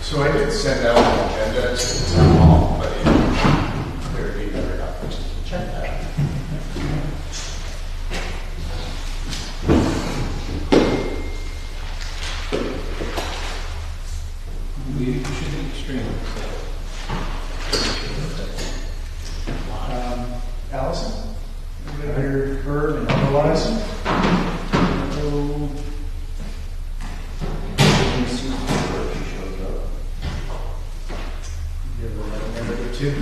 So I did send out an agenda to the town hall, but it clearly never got to check that. We should be extremely Allison? You got your verb and otherwise? Two. Do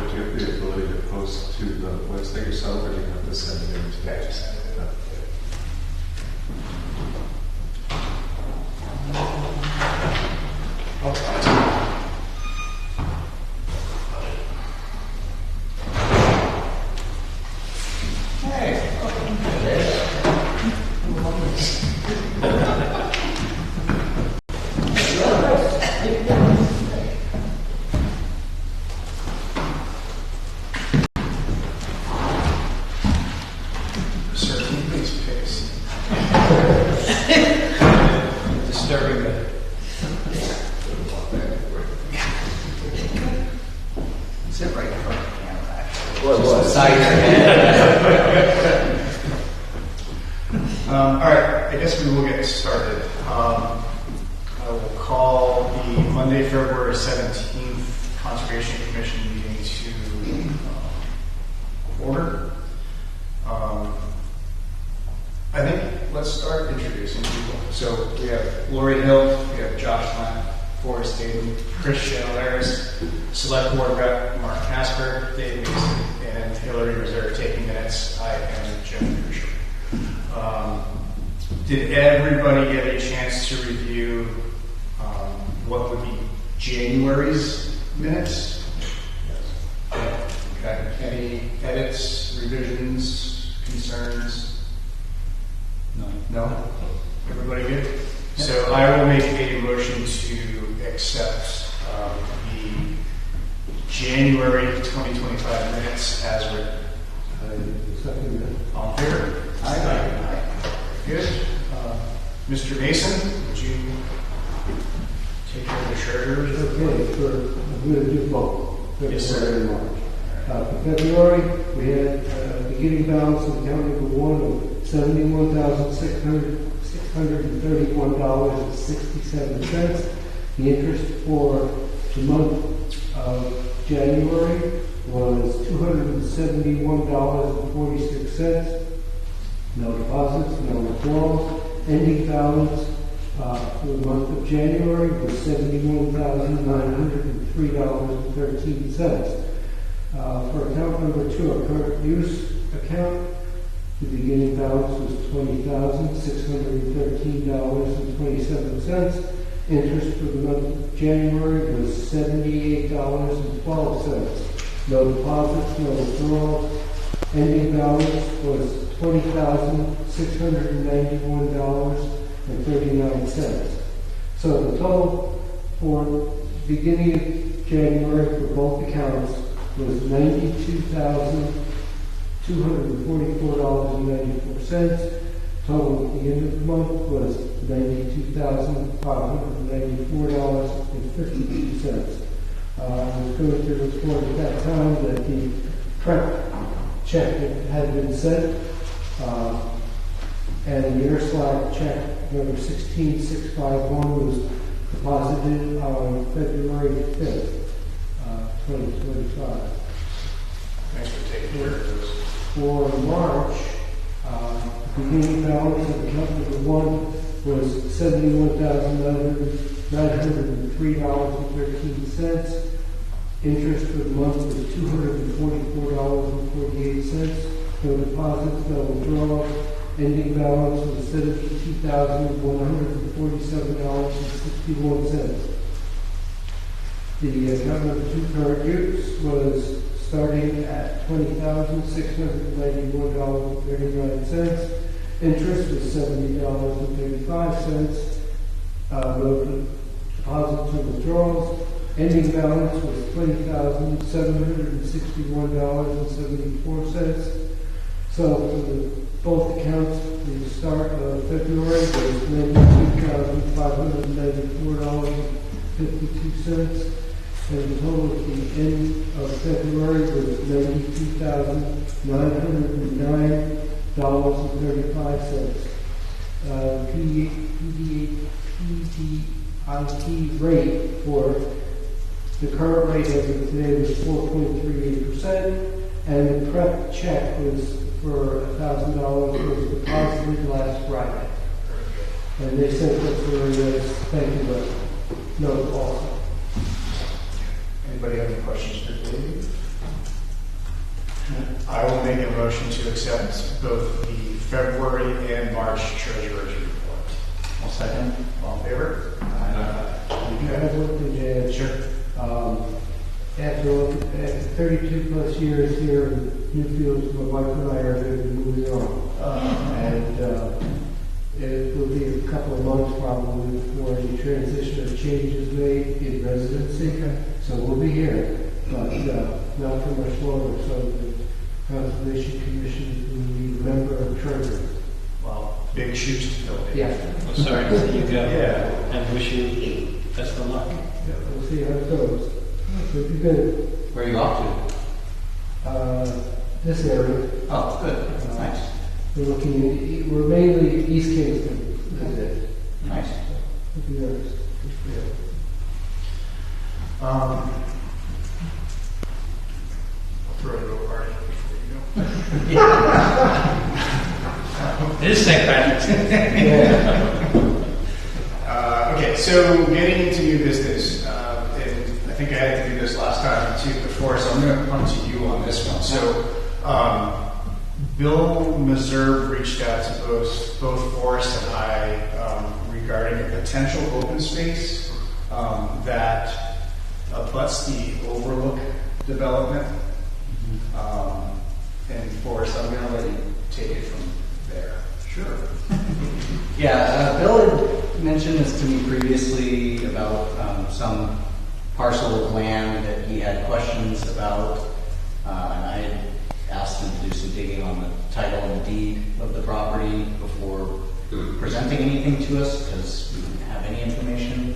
you have the ability to post to the website yourself, or do you have to send it in to Yeah, just send it up. Sir, can you please pick a seat? disturbing the Sit right in front of the camera, actually. just beside your head. All right, I guess we will get started. I will call the Monday, February 17th Conservation Commission meeting to order. I think let's start introducing people. So we have Lori Hill, we have Josh Lamb, Forrest Hayden, Chris Chandleris, Select Board Rep Mark Casper, Dave Mason, and Hillary Reserve taking minutes. I am Jim Crucial. Did everybody get a chance to review what would be January's minutes? Yes. Okay. Any edits, revisions, concerns? No? Everybody good? So I will make a motion to accept the January 2025 minutes as written. All in favor? Aye. Good. Mr. Mason, would you take care of the treasurer's report? Okay, I'm going to do both. Yes, sir. February and March. For February, we had a beginning balance of account number one of $71,631.67. The interest for the month of January was $271.46. No deposits, no withdrawals. Ending balance for the month of January was $71,903.13. For account number two, our current use account, the beginning balance was $20,613.27. Interest for the month of January was $78.12. No deposits, no withdrawals. Ending balance was $20,691.39. So the total for beginning of January for both accounts was $92,244.94. Total at the end of the month was $92,594.52. I was going to report at that time that the prep check had been sent, and the Airslide check number 16651 was deposited on February 5th, 2025. Thanks for taking care of those. For March, beginning balance of account number one was $71,903.13. Interest for the month was $244.48. No deposits, no withdrawals. Ending balance was $72,147.61. The account number 2 current use was starting at $20,691.39. Interest was $70.35. No deposits or withdrawals. Ending balance was $20,761.74. So for both accounts, the start of February was $92,594.52. And the total at the end of February was $92,909.35. PDIT rate for the current rate as of today was 4.38%, and the prep check was for $1,000 was deposited last Friday. And they sent us a thank you note also. Anybody have any questions for Dave? I will make a motion to accept both the February and March treasurer's report. I'll second. All in favor? I have one thing to add. Sure. After 32 plus years here in Newfields, my wife and I are going to be moving on. And it will be a couple of months probably before any transition or change is made in residency. So we'll be here, but not for much longer. So the Conservation Commission will be a member of treasury. Well, big shoes to fill. Dave. Yeah. I'm sorry to see you go. Yeah. And wish you best of luck. Yeah, we'll see how it goes. It'll be good. Where are you off to? This area. Oh, good. Nice. We're mainly East Kingston. That's it. Nice. It'll be nice. I'll throw a little party before you go. It is St. Patrick's Day. Okay, so getting into new business, and I think I had to do this last time too before, so I'm going to come to you on this one. So, Bill Meserve reached out to both Forrest and I regarding a potential open space that abuts the Overlook development. And Forrest, I'm going to let you take it from there. Sure. Yeah, Bill had mentioned this to me previously about some parcel of land that he had questions about. And I had asked him to do some digging on the title and deed of the property before presenting anything to us because we didn't have any information.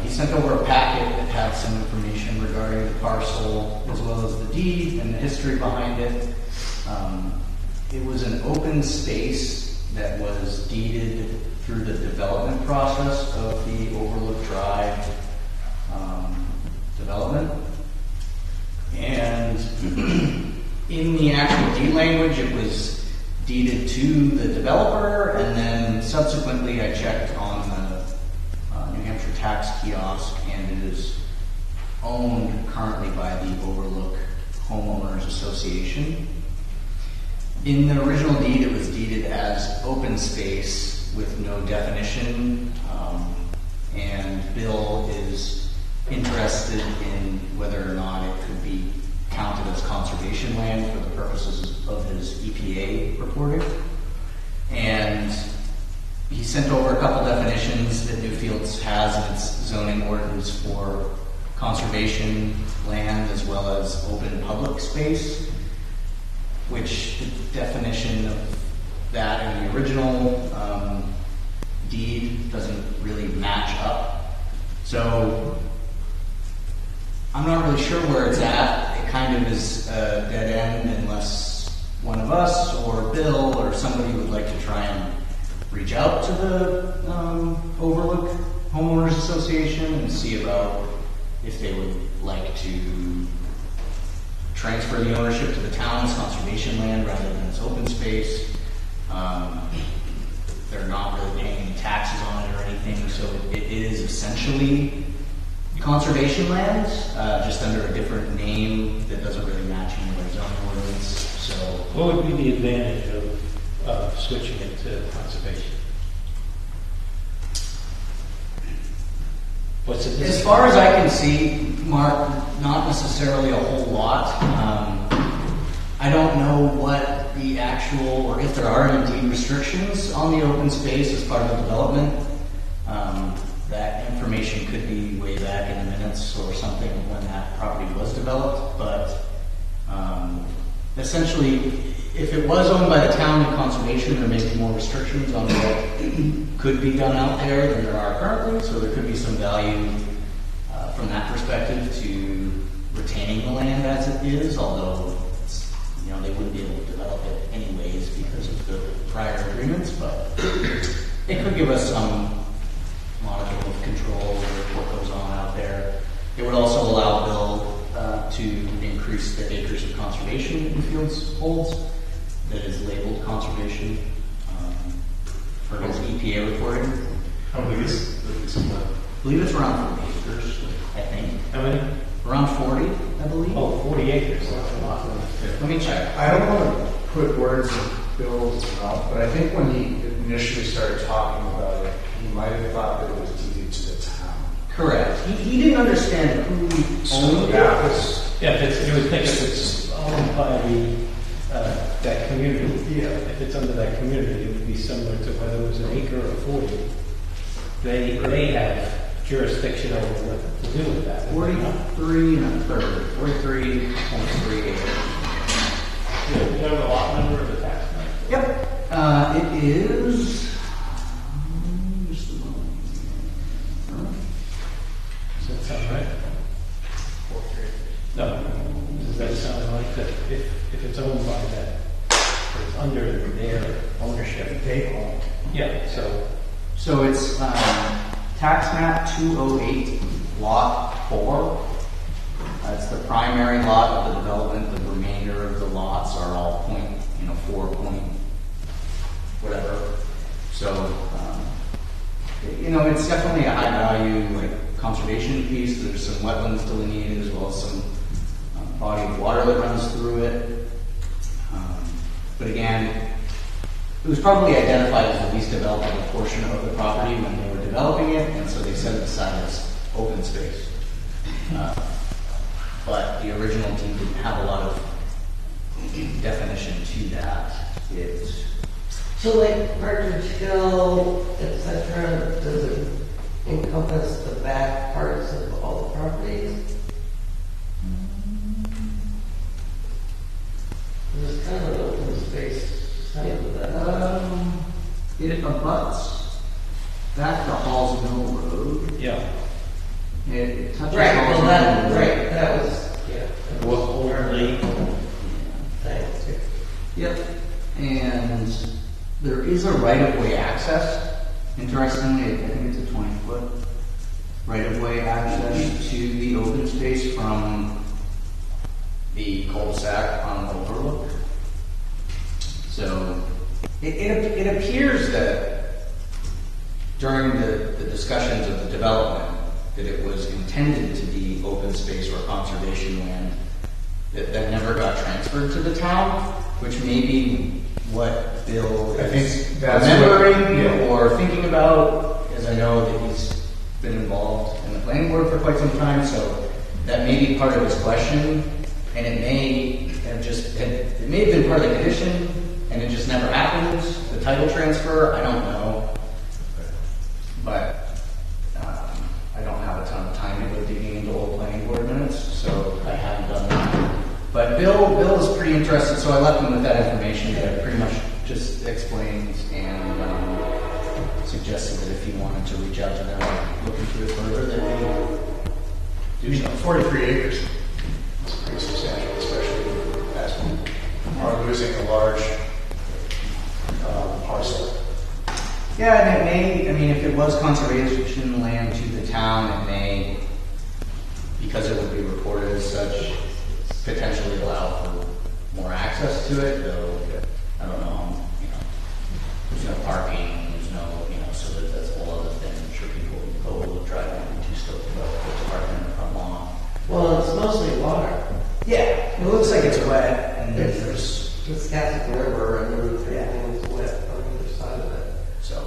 He sent over a packet that had some information regarding the parcel as well as the deed and the history behind it. It was an open space that was deeded through the development process of the Overlook Drive development. And in the actual deed language, it was deeded to the developer, and then subsequently I checked on the New Hampshire tax kiosk, and it is owned currently by the Overlook Homeowners Association. In the original deed, it was deeded as open space with no definition, and Bill is interested in whether or not it could be counted as conservation land for the purposes of his EPA reporting. And he sent over a couple definitions that Newfields has in its zoning ordinance for conservation land as well as open public space, which the definition of that in the original deed doesn't really match up. So I'm not really sure where it's at. It kind of is a dead end unless one of us or Bill or somebody would like to try and reach out to the Overlook Homeowners Association and see about if they would like to transfer the ownership to the town as conservation land rather than as open space. They're not really paying any taxes on it or anything, so it is essentially conservation land, just under a different name that doesn't really match any of our zoning ordinance, so. What would be the advantage of switching it to conservation? What's it? As far as I can see, Mark, not necessarily a whole lot. I don't know what the actual, or if there are indeed restrictions on the open space as part of the development. That information could be way back in the minutes or something when that property was developed, but essentially, if it was owned by the town and conservation, there may be more restrictions on what could be done out there than there are currently, so there could be some value from that perspective to retaining the land as it is, although they wouldn't be able to develop it anyways because of the prior agreements, but it could give us some modicum of control over what goes on out there. It would also allow Bill to increase the acres of conservation in Fields holds that is labeled conservation for his EPA reporting. How big is the land? I believe it's around 40 acres, I think. How many? Around 40, I believe. Oh, 40 acres. That's a lot. Let me check. I don't want to put words in Bill's mouth, but I think when he initially started talking about it, he might have thought that it was deeded to the town. Correct. He didn't understand who So owned that it. was, Yeah, you would think if it's owned by that community, if it's under that community, it would be similar to whether it was an acre or 40. They have jurisdiction over what to do with that. 43 and a third. 43.3 acres. Do you know the lot number of the tax map? Yep. It is. Just a moment. Does that sound right? No. Does that sound like that if it's owned by that, or it's under their ownership? they owned. Yeah, so So it's tax map 208, lot 4. It's the primary lot of the development. The remainder of the lots are all 4 point whatever. So it's definitely a high value conservation piece. There's some wetlands delineated as well as some body of water that runs through it. But again, it was probably identified as the least developable portion of the property when they were developing it, and so they set it aside as open space. But the original team didn't have a lot of definition to that. So like Partridge Hill, et cetera, does it encompass the back parts of all the properties? There's kind of an open space side of that. It abuts back to Halls Mill Road. yeah. It touches Right, Halls well Mill that, Road. right, that was, yeah. Only Thanks. Yep. And there is a right-of-way access. Interestingly, I think it's a 20-foot right-of-way access to the open space from the cul-de-sac on Overlook. So it appears that during the discussions of the development that it was intended to be open space or conservation land that never got transferred to the town, which may be what Bill I is think that's remembering what- yeah. or thinking about, as I know that he's been involved in the planning board for quite some time, so that may be part of his question, and it may have been part of the condition, and it just never happened. The title transfer, I don't know, but I don't have a ton of time to go digging into old planning board minutes, so I haven't done that. But Bill is pretty interested, so I left him with that information that I pretty much just explained and suggested that if he wanted to reach out to them and look into it further, that they do so. 43 acres. It's pretty substantial, especially as we are losing a large parcel. Yeah, and if it was conservation land to the town, it may, because it would be reported as such, potentially allow for more access to it, though, I don't know, there's no parking, there's no, so that mostly water. Yeah, it looks like it's wet, and there's, Wiscasset River and then Yeah. everything's wet on either side of it. so.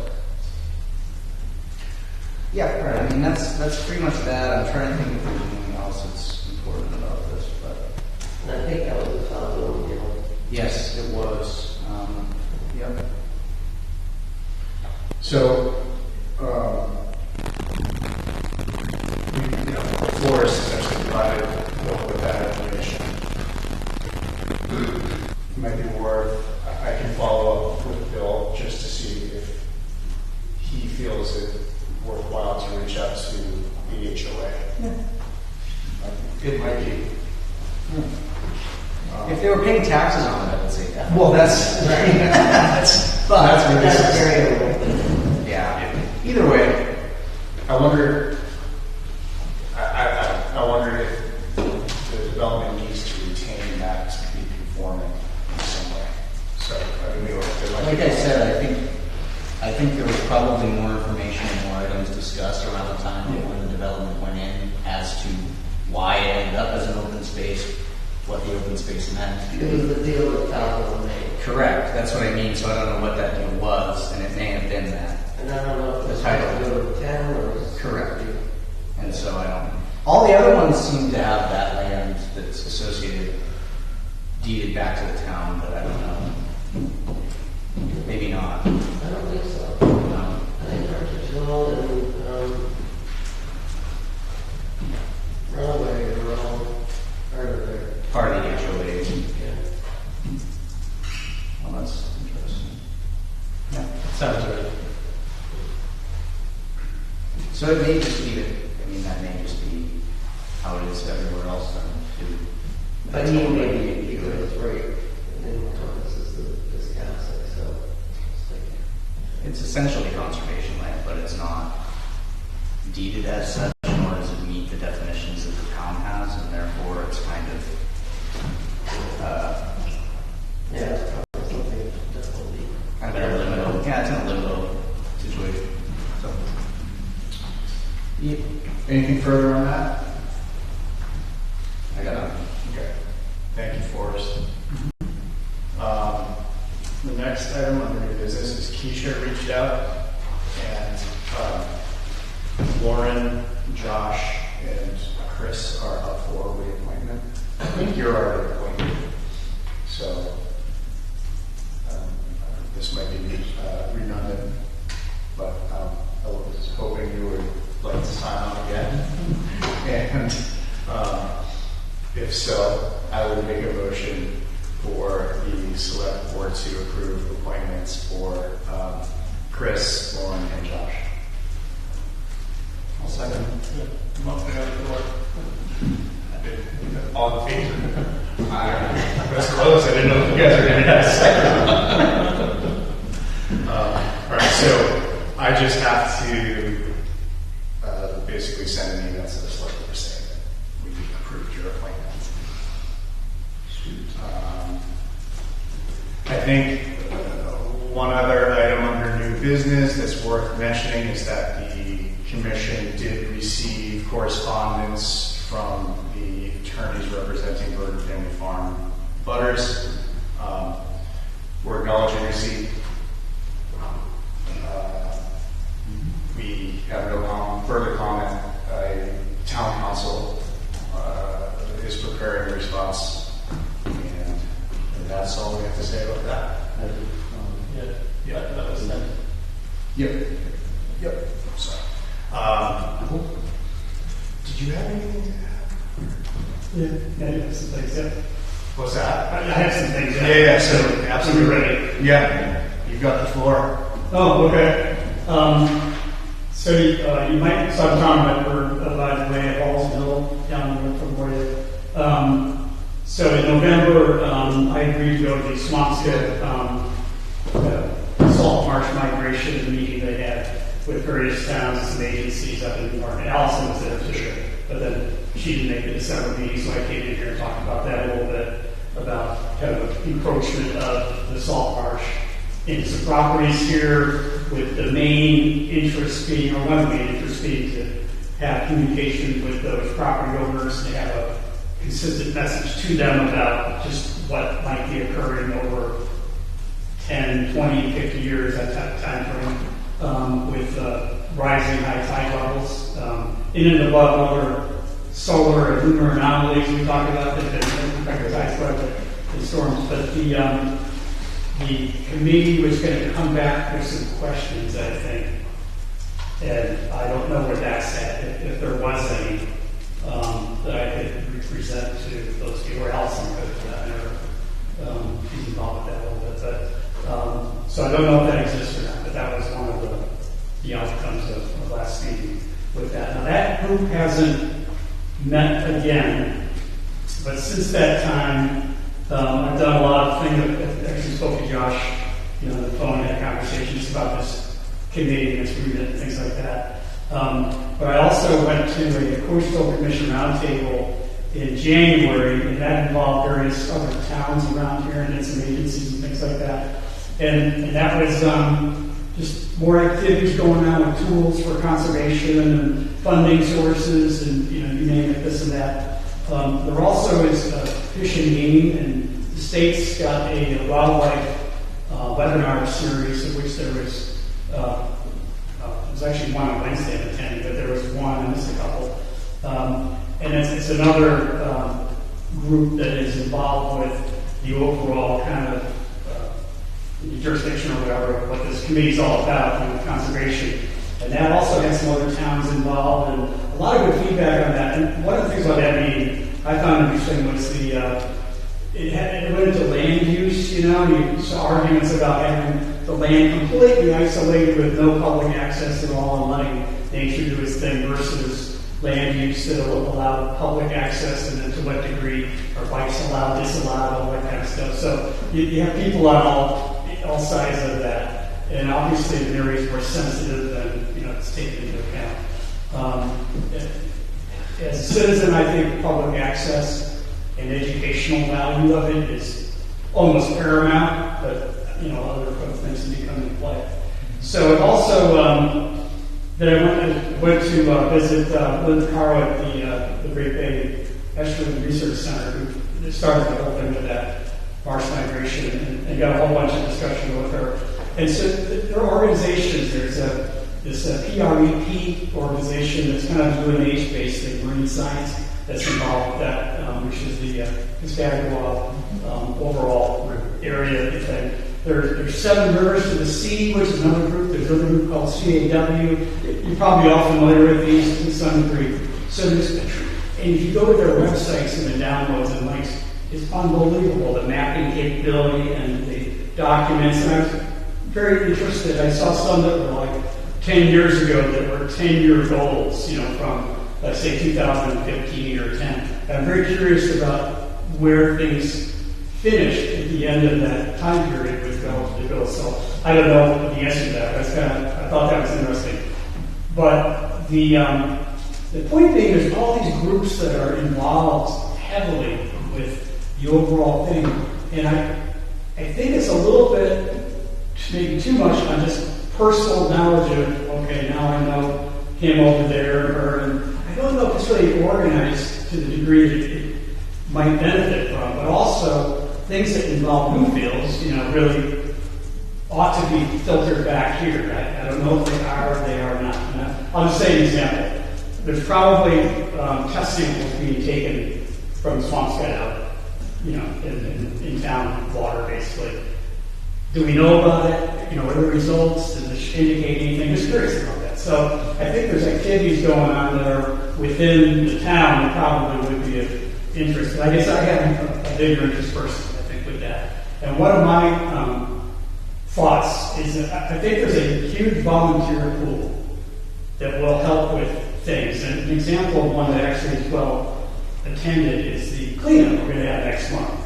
Yeah, right, I mean, that's pretty much that. I'm trying to think if there's anything else that's important about this, but. And I think that was the top one, you know. Yes, it was. Yep. So, Forrest essentially provided Bill with that information. It might be worth, I can follow up with Bill just to see if he feels it worthwhile to reach out to the HOA. It might be. If they were paying taxes on it, I would say that. Well, that's Right. But where That's this is. very open. yeah. Either way, I wonder. I wonder if the development needs to retain that to be conforming in some way. So I mean, there might like be- I said, I think there was probably more information and more items discussed around the time when the development went in as to why it ended up as an open space, what the open space meant. It was the deal that Falcon made. Correct. That's what I mean. So I don't know what that deal was, and it may have been that. And I don't know if The it's title. to do with town or. Correct. And so I don't. All the other ones seem to have that land that's associated, deeded back to the town, but I don't know. Maybe not. I don't think so. No. I think Archangel and, Runaway are all part of their, Part of the HOA. yeah. Well, that's interesting. Yeah. Sounds right. So it may just be that, I mean, that may just be how it is everywhere else then, too. But That's he all may right. be because right, and then encompasses the Wiscasset, so it's like. It's essentially conservation land, but it's not deeded as such, nor does it meet the definitions that the town has, and therefore it's kind of, Yeah, it's probably something definitely. kind of in a limbo. Yeah, it's in a limbo situation. So. Yep. Anything further on that? I got it. Okay. Thank you, Forrest. The next item under new business is Keisha reached out, and Lauren, Josh, and Chris are up for reappointment. I think you're already appointed, so this might be redundant, but I was hoping you would like to sign on again. And if so, I would make a motion for the select board to approve appointments for Chris, Lauren, and Josh. I'll second. All in favor? That's close. I didn't know if you guys were going to have a second. All right, so I just have to basically send an email to the select board saying that we approved your appointment. I think one other item under new business that's worth mentioning is that the commission did receive correspondence from the attorneys representing Burton Family Farm butters. We're acknowledging receipt. We have no further comment. Town council is preparing a response, and that's all we have to say about that. Yeah, that was that. Yep. So, did you have anything to add? Yeah, I have some things, yeah. What's that? I have some things, Yeah, so absolutely. We're ready. Yeah, you've got the floor. Oh, okay. So you might, so I'm Tom Redford, by the way, at Hallsville, down the road from where you. So in November, I agreed to go to the Swampscott salt marsh migration meeting they had with various towns and agencies up in New York. And Allison was there too, but then she didn't make the December meeting, so I came in here and talked about that a little bit, about kind of encroachment of the salt marsh into some properties here, with the main interest being, or one of the main interests being to have communication with those property owners. They have consistent message to them about just what might be occurring over 10, 20, 50 years, that time frame, with rising high tide levels, in and above other solar and lunar anomalies we talked about that affect the tide flood and storms. But the committee was going to come back with some questions, I think, and I don't know where that's at, if there was any, that I could present to those people, or Allison could, she's involved with that a little bit. But, so I don't know if that exists or not, but that was one of the outcomes of last meeting with that. Now that group hasn't met again, but since that time, I've done a lot of things. I actually spoke to Josh, on the phone, had conversations about this committee and its remit and things like that. But I also went to a Coastal Commission roundtable in January, and that involved various other towns around here and some agencies and things like that. And that was just more activities going on with tools for conservation and funding sources and you name it, this and that. There also is Fish and Game, and the state's got a wildlife webinar series of which there was actually one on Wednesday I'm attending, but there was one, and this a couple. And it's another group that is involved with the overall kind of jurisdiction or whatever, what this committee is all about, conservation. And that also has some other towns involved, and a lot of good feedback on that. And one of the things about that meeting I found interesting was it went into land use, and you saw arguments about having the land completely isolated with no public access at all and letting nature do its thing versus land use that will allow public access, and then to what degree are bikes allowed, disallowed, all that kind of stuff. So you have people on all sides of that, and obviously in areas more sensitive, and it's taken into account. As a citizen, I think public access and educational value of it is almost paramount, but other things need to come into play. So it also that I went to visit Lynn Caro at the Great Bay Estuary Research Center, who started the whole thing with that marsh migration, and got a whole bunch of discussion with her. And so there are organizations. There's this PREP organization that's kind of UNH-based in marine science that's involved with that, which is the Piscataqua overall area thing. There's Seven Rivers to the Sea, which is another group. There's another group called CAW. You're probably all familiar with these to some degree. So and if you go to their websites and the downloads and links, it's unbelievable, the mapping capability and the documents. And I was very interested. I saw some that were like 10 years ago that were 10-year goals, from, let's say, 2015 or 10. And I'm very curious about where things finished at the end of that time period with the bill. So I don't know the answer to that. I thought that was interesting. But the point being, there's all these groups that are involved heavily with the overall thing. And I think it's a little bit, maybe too much on just personal knowledge of, okay, now I know him over there or her. And I don't know if it's really organized to the degree that it might benefit from, but also things that involve Newfields, really ought to be filtered back here. I don't know if they are or they are not. I'll just say an example. There's probably test samples being taken from the Swampscott out, in town water, basically. Do we know about it? What are the results? Does it indicate anything? Just curious about that. So I think there's activities going on that are within the town that probably would be of interest. But I guess I have a bigger interest person, I think, with that. And one of my thoughts is that I think there's a huge volunteer pool that will help with things. And an example of one that actually is well attended is the cleanup we're going to have next month.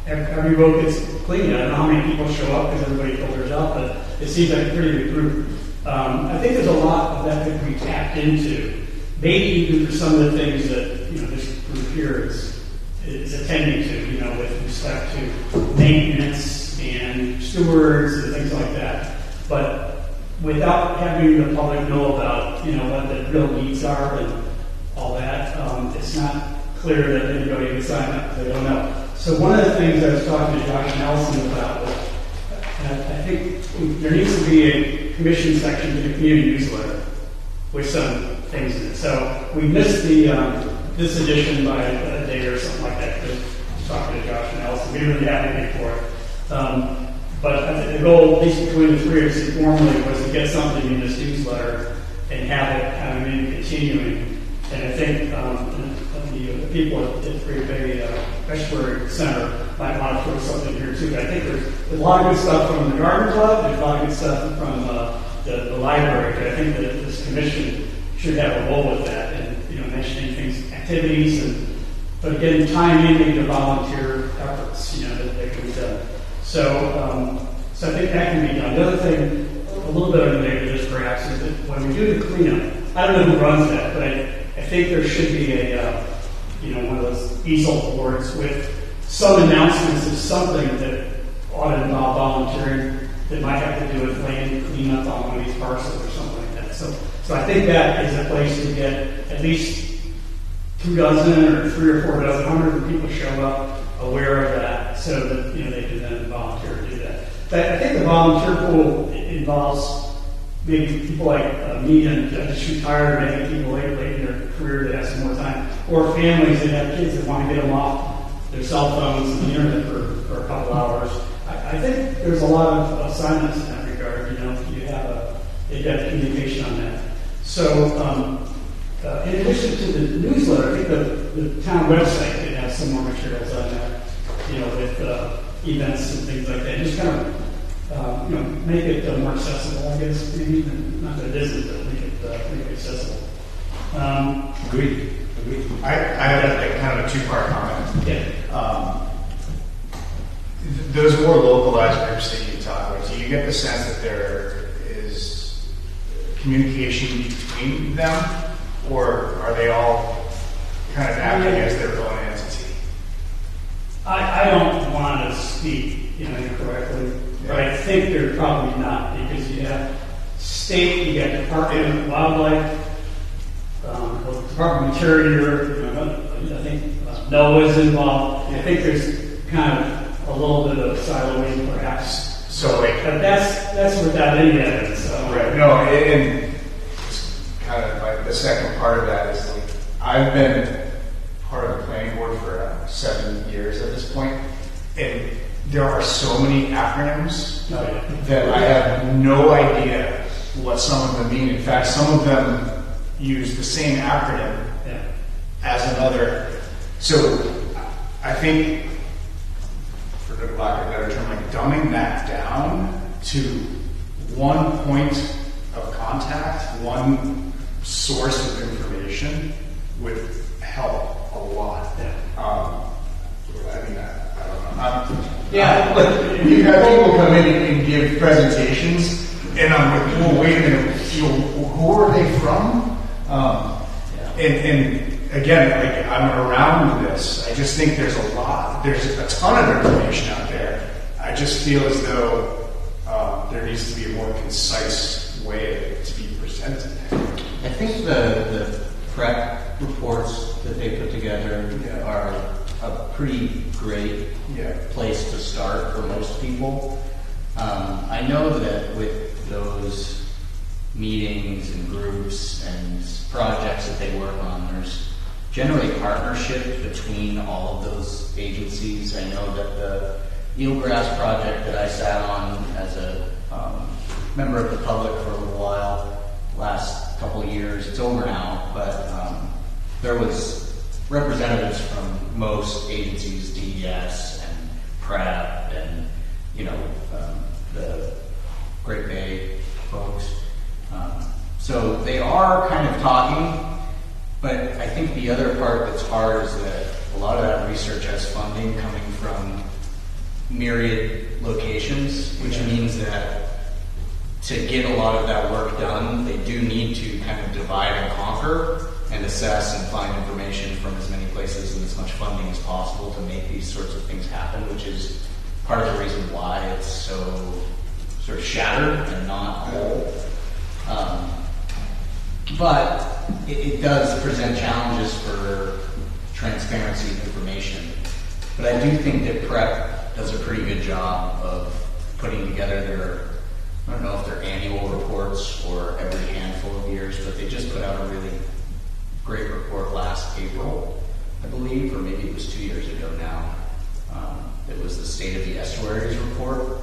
Every road gets cleaned. I don't know how many people show up because everybody filters out, but it seems like a pretty big group. I think there's a lot of that could be tapped into, maybe even for some of the things that this group here is attending to, with respect to maintenance and stewards and things like that. But without having the public know about what the real needs are and all that, It's not clear that anybody would sign up, they don't know. So one of the things I was talking to Josh Nelson about was, I think there needs to be a commission section to the community newsletter with some things in it. So we missed this edition by a day or something like that, because I was talking to Josh Nelson. We didn't really have anything for it. But I think the goal, at least between the three of us informally, was to get something in this newsletter and have it kind of maybe continuing. And I think the people at the Great Bay Estuary Center might want to throw something here too. I think there's a lot of good stuff from the Garden Club, there's a lot of good stuff from the library, but I think that this commission should have a role with that, and mentioning things, activities, but again, tying in maybe the volunteer efforts, that can be done. So I think that can be done. The other thing, a little bit unrelated to this perhaps, is that when we do the cleanup, I don't know who runs that, but I think there should be a one of those easel boards with some announcements of something that ought to involve volunteering that might have to do with land cleanup on one of these parcels or something like that. So I think that is a place to get at least 2 dozen or 3 or 4 dozen, 100 people show up aware of that, so that they can then volunteer to do that. But I think the volunteer pool involves maybe people like me and just retired, maybe people late in their career that have some more time, or families that have kids that want to get them off their cell phones and the internet for a couple hours. I think there's a lot of assignments in that regard. You got communication on that. So in addition to the newsletter, I think the town website could have some more materials on that, with events and things like that. Just kind of, make it more accessible, I guess, maybe. Not that it isn't, but make it accessible. Agreed. I have a kind of a 2-part comment. Yeah. Those more localized groups that you talk about, do you get the sense that there is communication between them, or are they all kind of acting as their own entity? I don't want to speak incorrectly, but I think they're probably not, because you have state, you got Department of Wildlife, Department of Interior, I think NOAA's involved. I think there's kind of a little bit of siloing, perhaps. So, but that's without any evidence. So. Right. No, and kind of like the second part of that is I've been part of the planning board for 7 years at this point, and there are so many acronyms that I have no idea what some of them mean. In fact, some of them use the same acronym as another. So I think, for the lack of a better term, dumbing that down to one point of contact, one source of information would help a lot. I mean, I don't know. But you have people come in and give presentations, and I'm like, well, wait a minute, who are they from? And again, I'm around this. I just think there's a ton of information out there. I just feel as though there needs to be a more concise way to be presented. I think the prep reports that they put together are a pretty great place to start for most people. I know that with those meetings and groups and projects that they work on, there's generally partnership between all of those agencies. I know that the Eelgrass project that I sat on as a member of the public for a little while, last couple of years, it's over now, but there was representatives from most agencies, DES and PrEP and, the Great Bay folks. So they are kind of talking, but I think the other part that's hard is that a lot of that research has funding coming from myriad locations, which means that to get a lot of that work done, they do need to kind of divide and conquer and assess and find information from as many places and as much funding as possible to make these sorts of things happen, which is part of the reason why it's so sort of shattered and not whole. But it does present challenges for transparency of information. But I do think that PrEP does a pretty good job of putting together their, I don't know if they're annual reports or every handful of years, but they just put out a really great report last April, I believe, or maybe it was 2 years ago now. It was the State of the Estuaries report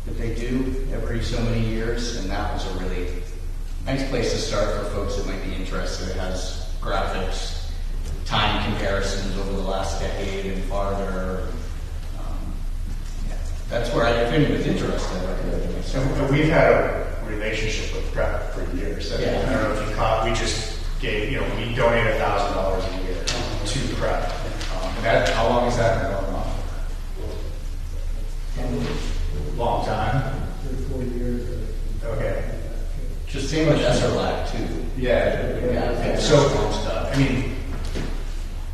that they do every so many years, and that was a really nice place to start for folks that might be interested. It has graphics, time comparisons over the last decade and farther. Yeah, that's where if anyone's interested, I recommend it myself. And we've had a relationship with PrEP for years. Yeah. I don't know if you caught, we just gave, we donated $1,000 a year to PrEP. And that, how long has that been going on? Long time. 3 or 4 years. Okay. Just same with SRLAC too. Yeah. Yeah. So, stuff. I mean,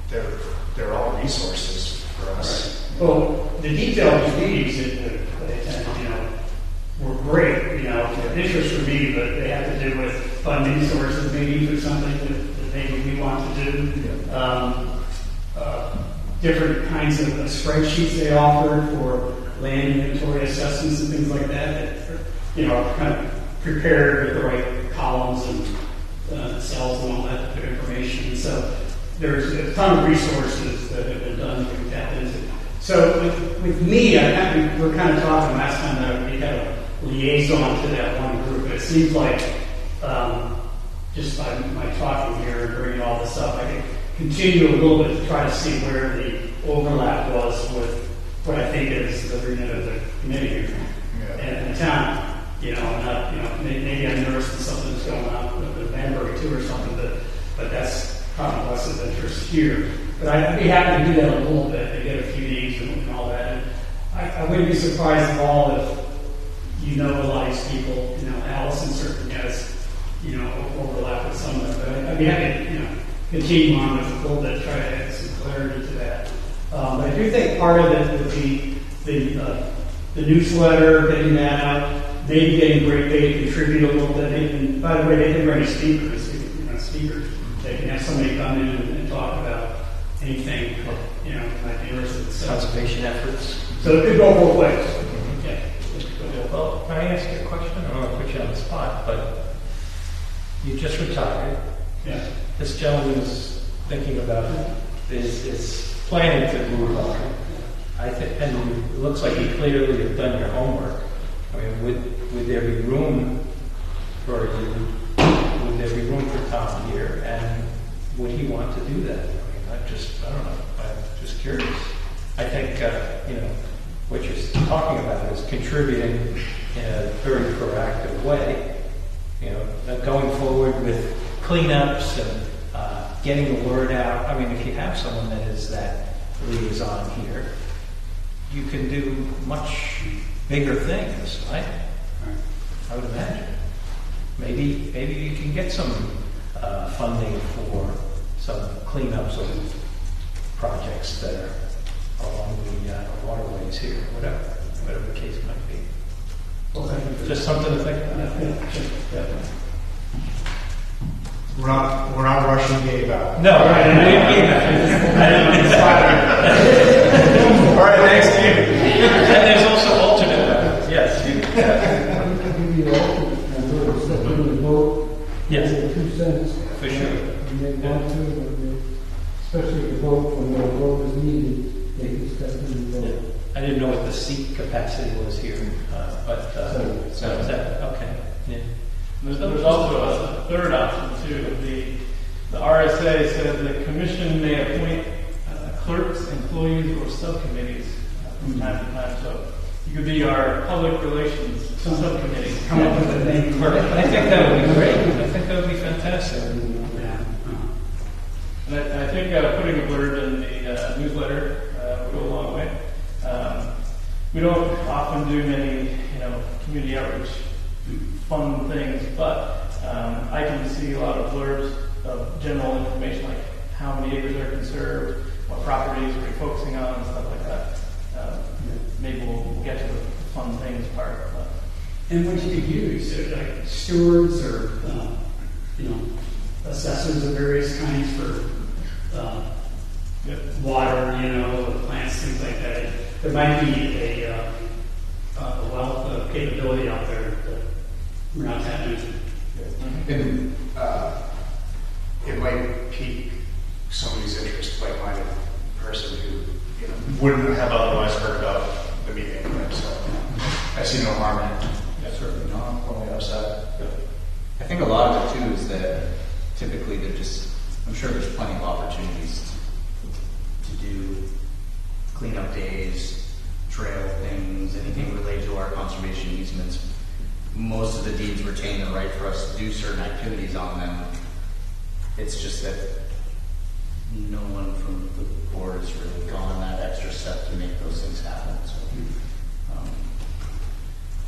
they're all resources for us. Well, the detailed fees were great, interest for me, but they have to do with funding sources maybe for something that maybe we want to do. Different kinds of spreadsheets they offered for land inventory assessments and things like that kind of prepared with the right columns and cells and all that good information. So there's a ton of resources that have been done to tap into. So with me, we're kind of talking last time that we had a liaison to that one group, but it seems like just by my talking here and bringing all this up, I can continue a little bit to try to see where the overlap was with what I think is the remit of the committee here and the town. Maybe I'm nervous that something's going on with Danbury too or something, but that's probably less of interest here. But I'd be happy to do that a little bit and get a few names and all that. And I wouldn't be surprised at all if a lot of these people. Allison certainly has overlap with some of them, but I'd be happy to continue on with a little bit, try to add some clarity to that. But I do think part of it would be the newsletter, getting that out, maybe getting Great Bay to contribute a little bit. And by the way, they can bring speakers. They can have somebody come in and talk about anything, might be interested. Conservation efforts. So it could go both ways. Yeah. Well, can I ask you a question? I don't want to put you on the spot, but you just retired. Yeah. This gentleman's thinking about is planning to move on. I think, and it looks like you clearly have done your homework. I mean, would there be room for you? Would there be room for Tom here? And would he want to do that? I mean, I don't know. I'm just curious. I think, what you're talking about is contributing in a very proactive way. Going forward with cleanups and getting the word out. I mean, if you have someone that is that liaison here, you can do much bigger things, right? I would imagine. Maybe you can get some funding for some cleanups of projects that are along the waterways here, whatever the case might be. Well, thank you. Just something to think about. Yeah. We're not rushing Dave out. No, Right. All right, thanks, Dave. And there's also alternate members. Yes. Give you all, and step in the vote. Yes. Give 2 cents. For sure. And they want to, especially the vote, when the vote is needed, they can step in and vote. I didn't know what the seat capacity was here, but okay. Yeah. There's also a third option too. The RSA says the commission may appoint clerks, employees, or subcommittees from time to time. So you could be our public relations subcommittee. Come up with a name. I think that would be great. I think that would be fantastic. Yeah. And I think putting a blurb in the newsletter would go a long way. We don't often do many, community outreach fun things, but I can see a lot of blurbs of general information like how many acres are conserved, what properties are we focusing on, and stuff like that. Maybe we'll get to the fun things part. But. And what you could use, like stewards or, assessments of various kinds for water, you know, plants, things like that. There might be a wealth of capability out there that we're not tapping into. And it might pique somebody's interest, like-minded person who, you know, wouldn't have otherwise heard about the meeting. Right? So I see no harm in it. Yeah, certainly not. On the upside. I think a lot of it too is that typically I'm sure there's plenty of opportunities to do cleanup days, trail things, anything related to our conservation easements. Most of the deeds retain the right for us to do certain activities on them. It's just that no one from the board has really gone that extra step to make those things happen. So,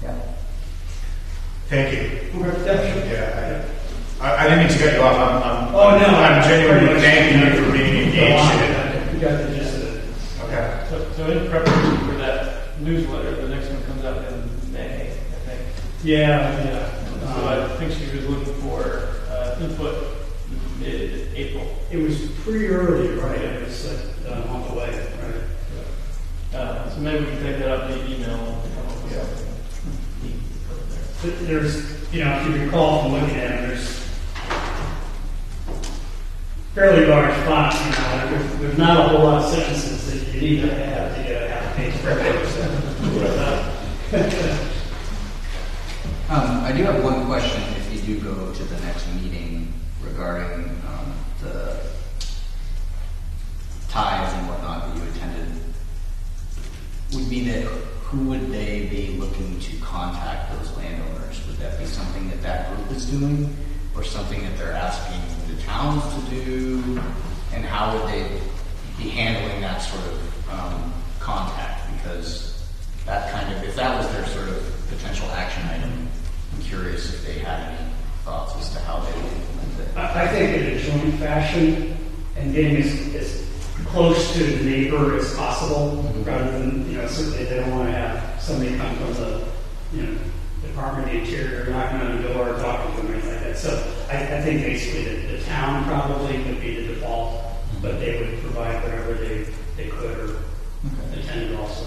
yeah. Thank you. Okay. Yeah, I didn't mean to cut you off. I'm Pretty genuinely much, thanking you for being engaged in it. You got the gist of it. Okay. So in preparation for that newsletter, the next one comes out in May, I think. Yeah. So I think she was looking for input mid-April. It was pretty early, right? It was like a month away, right? So maybe we can take that up via email and come up with Yeah. something. But there's, you know, if you recall from looking at it, there's fairly large font, you know, there's not a whole lot of sentences that you need to have to get a half page per page. I do have one question if you do go to the next meeting regarding the ties and whatnot that you attended. Would be that who would they be looking to contact those landowners? Would that be something that group is doing, or something that they're asking the towns to do? And how would they be handling that sort of contact? Because that kind of, if that was their sort of potential action item, I'm curious if they had any thoughts as to how they would implement it. I think in a joint fashion and getting as close to the neighbor as possible, rather than, you know, certainly they don't want to have somebody come from the, you know, Department of the Interior knocking on the door, talking to them, or anything like that. So I think basically the town probably would be the default, but they would provide whatever they could, or attended also.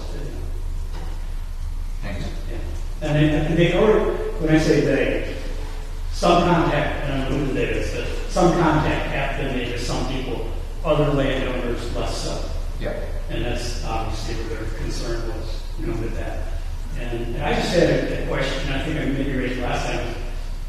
Thanks. Yeah. And they already, when I say they, some contact, and I don't know who it is, but some contact have been made with some people, other landowners less so. Yeah. And that's obviously where their concern was, you know, with that. And I just had a question, I think I maybe raised last time,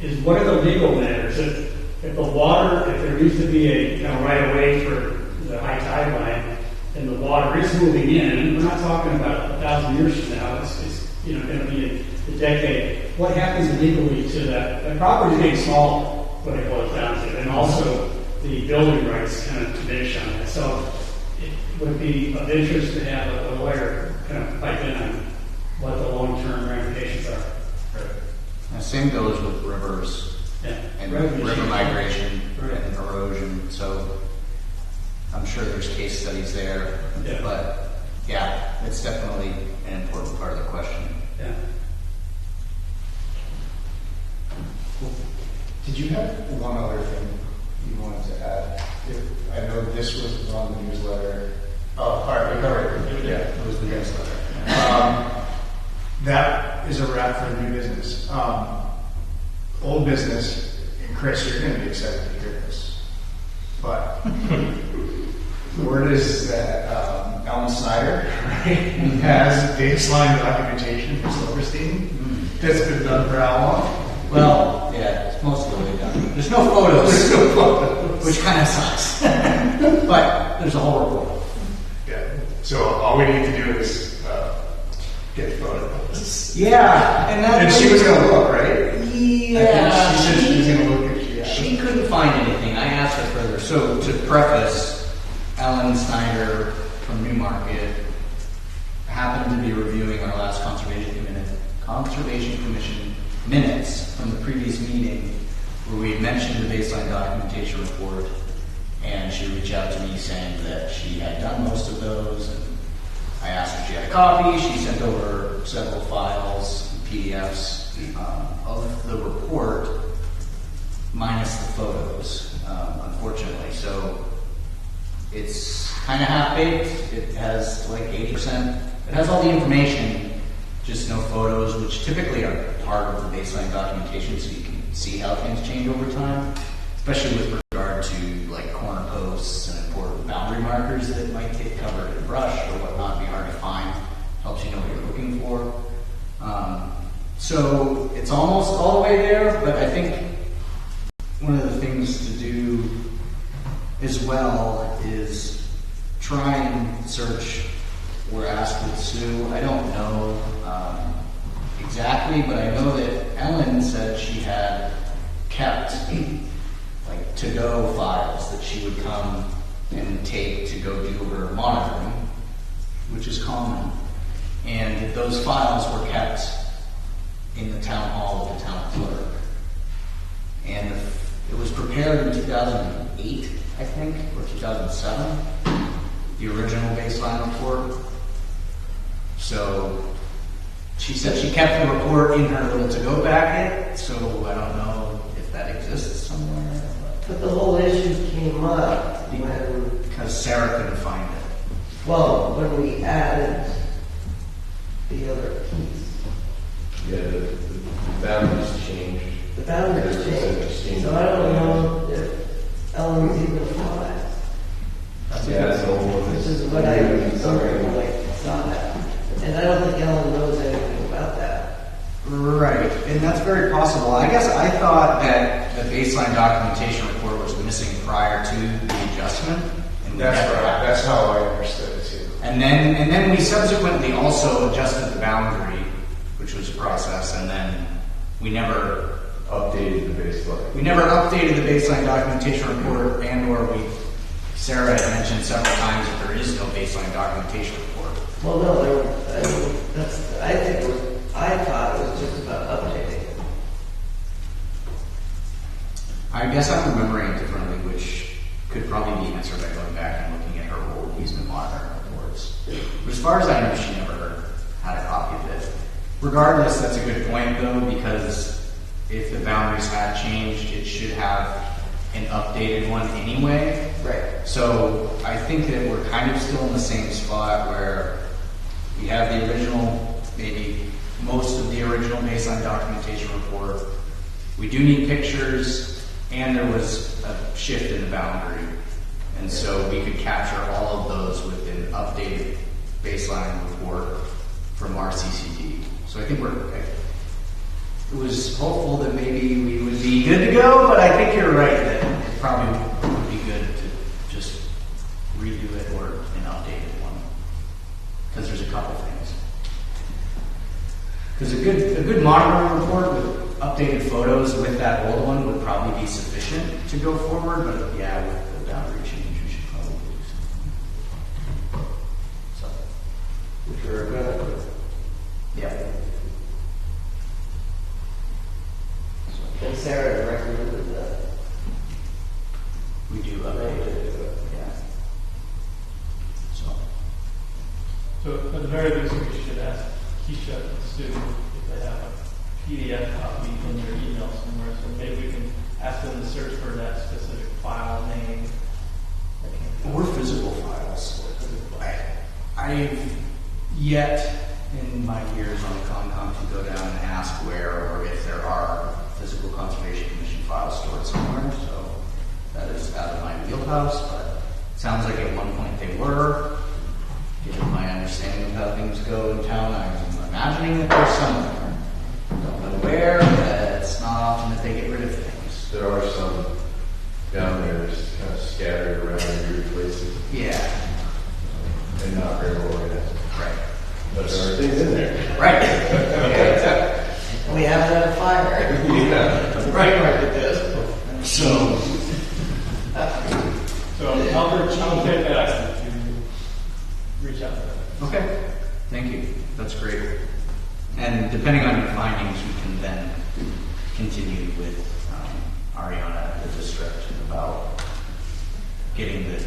is what are the legal matters? If the water, if there needs to be a, you know, right of way for the high tide line, and the water is moving in, and we're not talking about 1,000 years from now, it's you know, going to be a decade. What happens legally to that? The property is getting smaller, what it boils down to, and also the building rights kind of diminish on that. So it would be of interest to have a lawyer kind of pipe in on what the long-term ramifications are. Now, same goes with rivers and river migration and erosion. So I'm sure there's case studies there, but yeah, it's definitely an important part of the question. Yeah. Did you have one other thing you wanted to add? I know this was on the newsletter. Oh, all right, we covered it. Yeah, it was the newsletter. That is a wrap for new business. Old business, and Chris, you're going to be excited to hear this. But the word is that Alan Snyder, right, has baseline documentation for Silverstein that's been done for how long? Well, yeah, it's most of the way done. There's no photos, which kind of sucks. But there's a whole report. Yeah. So all we need to do is get photos. Yeah, And she was going to look, right? Yeah. She said she was going to look at you. She couldn't find anything. I asked her further. So to preface, Ellen Snyder from Newmarket happened to be reviewing our last Conservation Commission minutes from the previous meeting where we had mentioned the baseline documentation report, and she reached out to me saying that she had done most of those, and I asked if she had a copy. She sent over several files, PDFs of the report minus the photos. kind of half-baked. It has like 80%. It has all the information, just no photos, which typically are part of the baseline documentation, so you can see how things change over time, especially with regard to like corner posts and important boundary markers that might get covered in brush or whatnot, be hard to find. Helps you know what you're looking for. So it's almost all the way there, but I think one of the things to do as well is try and search where Aspen Sue. I don't know exactly, but I know that Ellen said she had kept like to-go files that she would come and take to go do her monitoring, which is common. And those files were kept in the town hall of the town clerk. And it was prepared in 2008, I think, or 2007, the original baseline report. So she said she kept the report in her little to-go packet, so I don't know if that exists somewhere. But the whole issue came up when, Because Sarah couldn't find it. well, when we added the other piece. Yeah, the boundaries changed. The boundaries changed. So I don't know if Ellen's even applied. Yeah, that's the old one. Which is what I saw that. And I don't think Ellen knows anything about that. Right, and that's very possible. I guess I thought that the baseline documentation report was missing prior to the adjustment. And That's right. That's how I understood it too. And then we subsequently also adjusted the boundary, which was a process, and then we never Updated the baseline. updated the baseline documentation report, Sarah had mentioned several times that there is no baseline documentation report. Well, no, I thought it was just about updating it. I guess I'm remembering it differently, which could probably be answered by going back and looking at her old easement monitoring reports. But as far as I know, she never had a copy of it. Regardless, that's a good point though, because if the boundaries have changed, it should have an updated one anyway. Right. So I think that we're kind of still in the same spot where we have the original, maybe most of the original baseline documentation report. We do need pictures, and there was a shift in the boundary. And so we could capture all of those with an updated baseline report from RCCD. So I think it was hopeful that maybe we would be good to go, but I think you're right that it probably would be good to just redo it or an updated one. Because there's a couple things. Because a good monitoring report with updated photos with that old one would probably be sufficient to go forward, but yeah, with the boundary change, we should probably do something. So, Which we're gonna. yeah. And Sarah recommended that. We do update it. Yeah. So at the very least, we should ask Keisha and Sue if they have a PDF copy in their email somewhere. So maybe we can ask them to search for that specific file name. Or physical files. I've yet in my years on the Concom to go down and ask where or if there are physical conservation commission files stored somewhere. So that is out of my wheelhouse, but it sounds like at one point they were. Given my understanding of how things go in town, I'm imagining that there's somewhere. Don't know where, but it's not often that they get rid of things. There are some down there just kind of scattered around in weird places Yeah. and not very organized. Right. But there are things in there. Right. We haven't had a fire. Yeah. Right. So, I'll take that action to reach out to them. okay. Thank you. That's great. And depending on your findings, we can then continue with Ariana at the district about getting the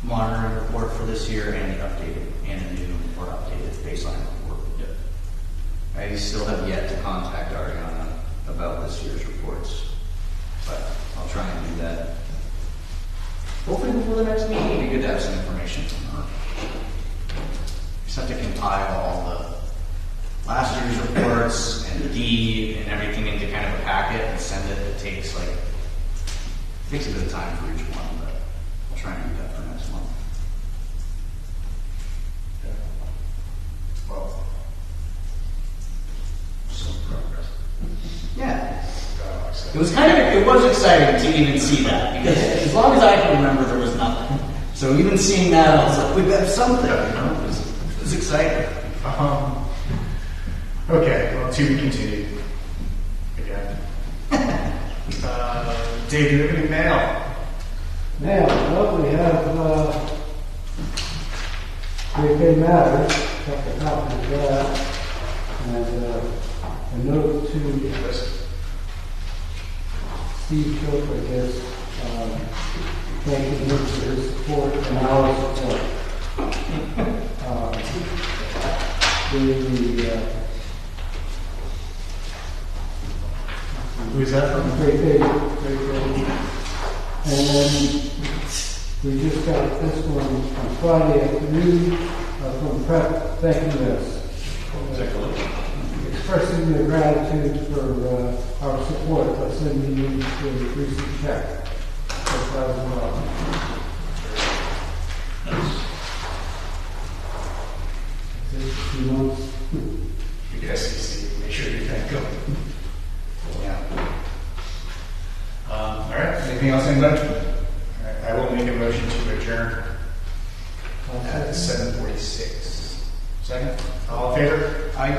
monitoring report for this year and the updated and a new or updated baseline report. Yep. I still have yet to contact Ariana about this year's reports, but I'll try and do that. Hopefully before the next meeting. be good to have some information from her. Just have to compile all the last year's reports and the deed and everything into kind of a packet and send it. It takes a bit of time for each one, but I'll try and do that for next month. Well, some progress. Yeah. It was exciting to even see that, because as long as I can remember, there was nothing. So even seeing that, I was like, we've got something, it was exciting. Okay, well, to be continued. Again. Dave, do you have any mail? Now, well, we have, Great Bay Matters, got the copy of that, and a note to Steve Chope, I guess, thanking him for his support and our support. Who's that from? Great Bay. And then we just got this one on Friday afternoon from Prep thanking us. Expressing their gratitude for our support by sending you the recent check for $1,000. This is 2 months. You guys see Steve, make sure you thank him. Yeah. All right, anything else, anybody? All right, I will make a motion to adjourn at 7:46. Second? All in favor? Aye.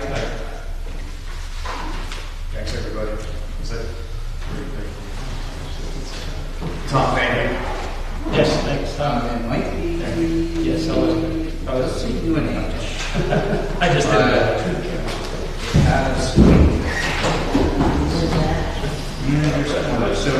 Thanks, everybody. Is that? Tom, thank you. Yes, thanks, Tom. It might be. Yes, Let's see you in English. I just did that. So